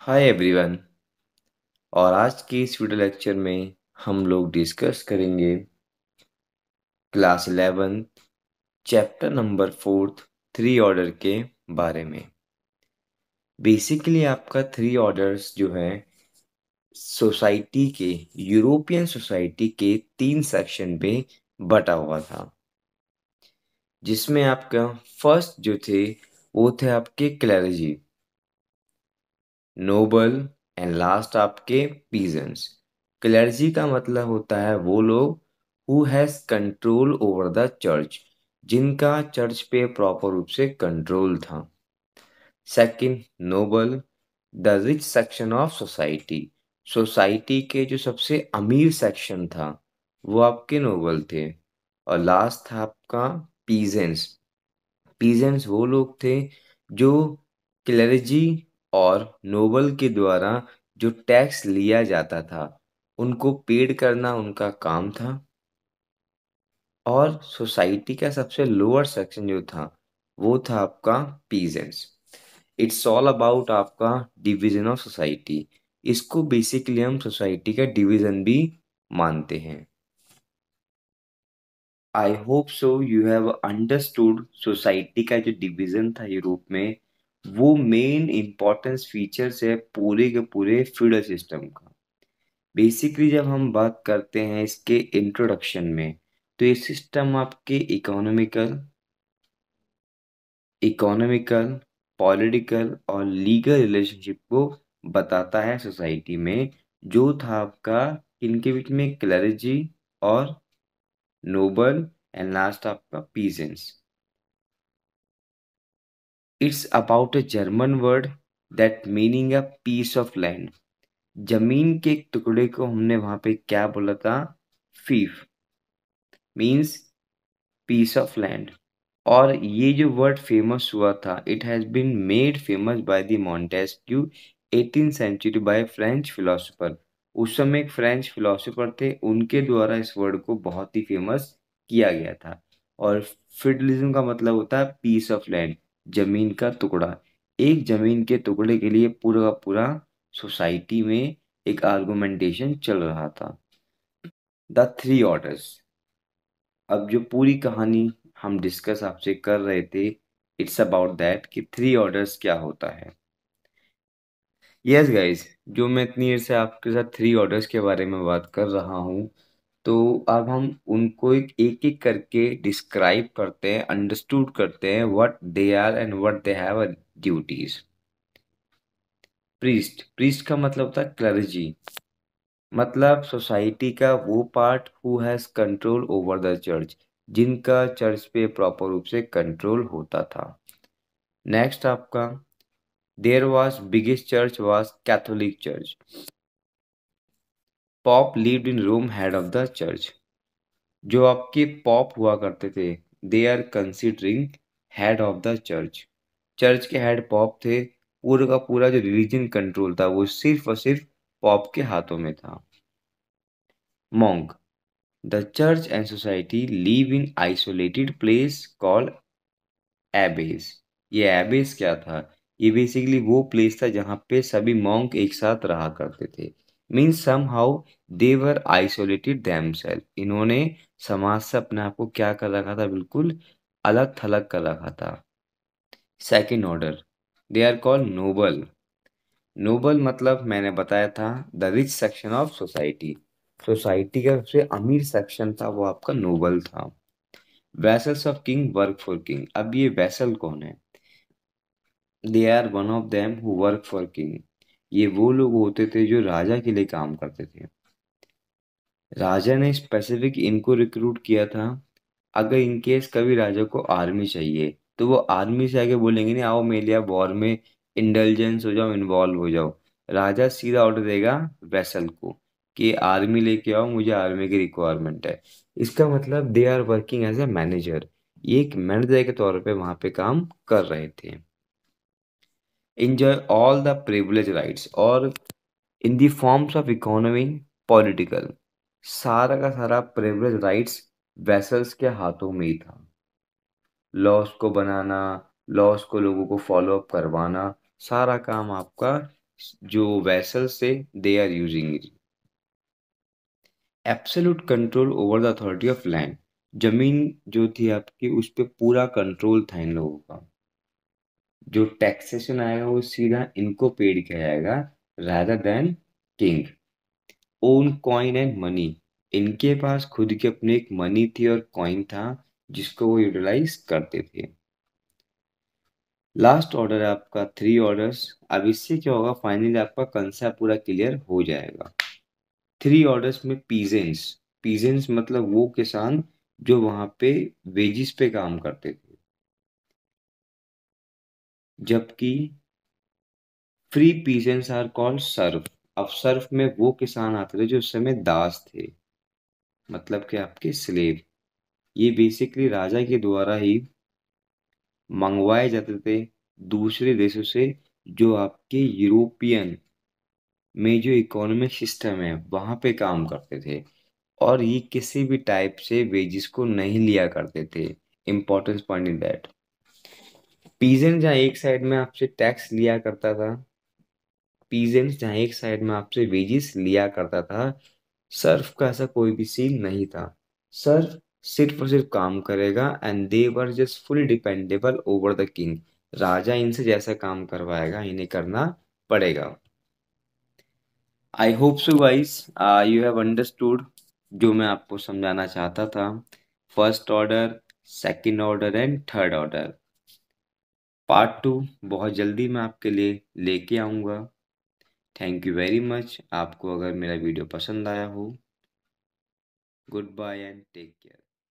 Hi everyone. और आज के इस वीडियो लेक्चर में हम लोग डिस्कस करेंगे class 11 chapter number 4 three order के बारे में। बेसिकली आपका थ्री ऑर्डर्स जो है सोसाइटी के यूरोपियन सोसाइटी के 3 सेक्शन पे बटा हुआ था, जिसमें आपका फर्स्ट जो थे वो थे आपके क्लर्जी, नोबल एंड लास्ट आपके पीजेंट्स। क्लर्जी का मतलब होता है वो लोग who has control over the church, जिनका चर्च पे प्रॉपर रूप से कंट्रोल था। Second, noble, the rich section of society. Society के जो सबसे अमीर सेक्शन था वो आपके नोबल थे। और लास्ट था आपका पीजेंट्स। पीजेंट्स वो लोग थे जो क्लेरिजी और नोबल के द्वारा जो टैक्स लिया जाता था उनको पेड करना उनका काम था। और सोसाइटी का सबसे लोअर सेक्शन जो था वो था आपका पीजेंट्स। इट्स ऑल अबाउट आपका डिवीजन ऑफ सोसाइटी। इसको बेसिकली हम सोसाइटी का डिवीजन भी मानते हैं। आई hope so you have understood society का जो डिवीजन था यूरोप में, वो मेन इम्पोर्टेंस फीचर्स है पूरे के पूरे फ्यूडल सिस्टम का। बेसिकली जब हम बात करते हैं इसके इंट्रोडक्शन में, तो ये सिस्टम आपके इकोनॉमिकल, पॉलिटिकल और लीगल रिलेशनशिप को बताता है सोसाइटी में, जो था आपका इनके बीच में क्लर्जी और नोबल एंड लास्ट आपका peasants. It's about a German word that meaning a piece of land. जमीन के एक टुकड़े को हमने वहां पे क्या बोला था? Fief means piece of land. और ये जो वर्ड फेमस हुआ था, it has been made famous by the Montesquieu 18th century by French philosopher. उस समय एक फ्रेंच फिलोसोफर थे, उनके द्वारा इस वर्ड को बहुत ही फेमस किया गया था। और फिडलिज्म का मतलब होता है पीस ऑफ लैंड, जमीन का टुकड़ा। एक जमीन के टुकड़े के लिए पूरा का पूरा सोसाइटी में एक आर्गुमेंटेशन चल रहा था। The three orders. अब जो पूरी कहानी हम डिस्कस आपसे कर रहे थे, इट्स अबाउट दैट कि थ्री ऑर्डर्स क्या होता है। यस गाइस, जो मैं इतनी देर से आपके साथ थ्री ऑर्डर्स के बारे में बात कर रहा हूँ, तो अब हम उनको एक एक करके डिस्क्राइब करते हैं, अंडरस्टूड करते हैं what they are and what they have duties. Priest, priest का मतलब होता है क्लर्जी, मतलब सोसाइटी का वो part who has control over the church, जिनका चर्च पे प्रॉपर रूप से कंट्रोल होता था। नेक्स्ट आपका there was biggest church was Catholic church. Pope lived in Rome head of the church. जो आपके पॉप हुआ करते थे, they are considering head of the church. Church के हेड पॉप थे। पूरा का पूरा जो रिलीजन कंट्रोल था वो सिर्फ और सिर्फ पॉप के हाथों में था। Monk, the church and society live in isolated place called abbey's। ये abbey's क्या था? ये बेसिकली वो प्लेस था जहाँ पे सभी मॉन्क एक साथ रहा करते थे। Means somehow they were isolated themselves। इन्होंने समाज से अपने आप को क्या कर रखा था? बिल्कुल अलग थलग कर रखा था। Second order, they are called noble. Noble मतलब मैंने बताया था the rich section of society. Society का सबसे अमीर सेक्शन था वो आपका नोबल था। Vassals of king work for king. अब ये वैसल कौन है? They are one of them who work for king. ये वो लोग होते थे जो राजा के लिए काम करते थे। राजा ने स्पेसिफिक इनको रिक्रूट किया था। अगर इनकेस कभी राजा को आर्मी चाहिए, तो वो आर्मी से आके बोलेंगे नहीं आओ मेरे लिए वॉर में इंटेलिजेंस हो जाओ, इन्वॉल्व हो जाओ। राजा सीधा ऑर्डर देगा वेसल को कि आर्मी लेके आओ, मुझे आर्मी की रिक्वायरमेंट है। इसका मतलब they are working as a manager. ये एक मैनेजर के तौर पे वहां पे काम कर रहे थे। enjoy all the privilege rights और in the forms of economy, political, सारा का सारा प्रिविलेज राइट्स वेसल्स के हाथों में ही था। लॉस को बनाना, लॉस को लोगों को फॉलो अप करवाना, सारा काम आपका जो वेसल्स थे they are using it. Absolute control over the authority of land, जमीन जो थी आपकी उस पे पूरा कंट्रोल था इन लोगों का। जो टैक्सेशन आएगा वो सीधा इनको पेड किया जाएगा rather than king. Own coin and money, इनके पास खुद की अपनी एक मनी थी और कॉइन था जिसको वो यूटिलाइज करते थे। लास्ट ऑर्डर है आपका 3 ऑर्डर्स। अब इससे क्या होगा, फाइनली आपका कंसेप्ट पूरा क्लियर हो जाएगा। 3 ऑर्डर्स में पीजेंट्स, पीजेंट्स मतलब वो किसान जो वहां पे वेजिस पे काम करते थे, जबकि free peasants are called serf. अब सर्फ में वो किसान आते थे जो उस समय दास थे, मतलब कि आपके स्लेव। ये बेसिकली राजा के द्वारा ही मंगवाए जाते थे दूसरे देशों से, जो आपके यूरोपियन में जो इकोनॉमिक सिस्टम है वहां पे काम करते थे। और ये किसी भी टाइप से वेजिस को नहीं लिया करते थे। Importance point in that, peasant जहाँ एक साइड में आपसे टैक्स लिया करता था, पीजेंट्स जहाँ एक साइड में आपसे वेजिस लिया करता था, सर्फ का ऐसा कोई भी सीन नहीं था। सर्फ सिर्फ और सिर्फ काम करेगा and they were just full dependable over the king. राजा इनसे जैसा काम करवाएगा इन्हें करना पड़ेगा। I hope so guys you have understood जो मैं आपको समझाना चाहता था। First order, second order and third order. Part 2 बहुत जल्दी मैं आपके लिए लेके आऊँगा। Thank you very much. आपको अगर मेरा वीडियो पसंद आया हो, good bye and take care.